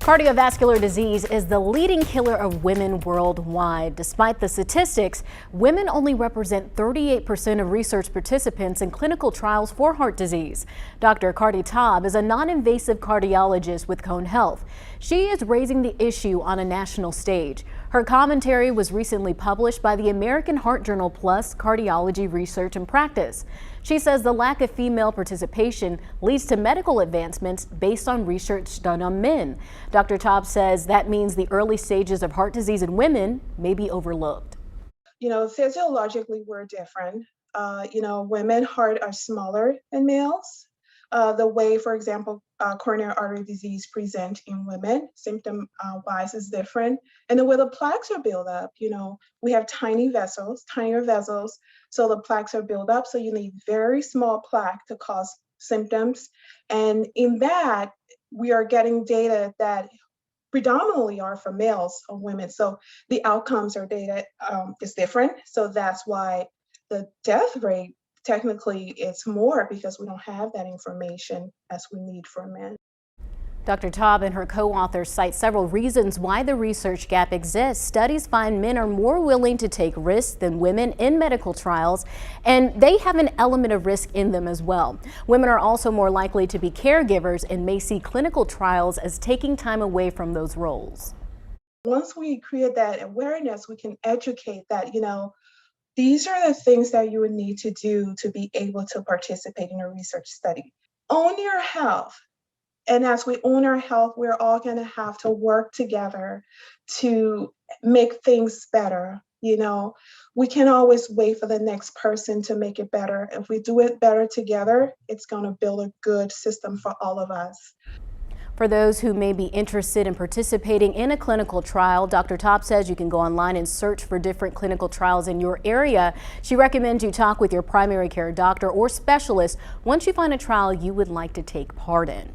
Cardiovascular disease is the leading killer of women worldwide. Despite the statistics, women only represent 38% of research participants in clinical trials for heart disease. Dr. Kardie Tobb is a non-invasive cardiologist with Cone Health. She is raising the issue on a national stage. Her commentary was recently published by the American Heart Journal Plus Cardiology Research and Practice. She says the lack of female participation leads to medical advancements based on research done on men. Dr. Tobb says that means the early stages of heart disease in women may be overlooked. Physiologically, we're different. Women's heart are smaller than males. The way, for example, coronary artery disease present in women, symptom-wise is different. And the way the plaques are built up, we have tinier vessels, so the plaques are built up. So you need very small plaque to cause symptoms. And in that, we are getting data that predominantly are for males or women. So the outcomes or data is different. So that's why the death rate technically it's more, because we don't have that information as we need for men. Dr. Tobb and her co-authors cite several reasons why the research gap exists. Studies find men are more willing to take risks than women in medical trials, and they have an element of risk in them as well. Women are also more likely to be caregivers and may see clinical trials as taking time away from those roles. Once we create that awareness, we can educate that, these are the things that you would need to do to be able to participate in a research study. Own your health. And as we own our health, we're all going to have to work together to make things better. We can't always wait for the next person to make it better. If we do it better together, it's going to build a good system for all of us. For those who may be interested in participating in a clinical trial, Dr. Tobb says you can go online and search for different clinical trials in your area. She recommends you talk with your primary care doctor or specialist once you find a trial you would like to take part in.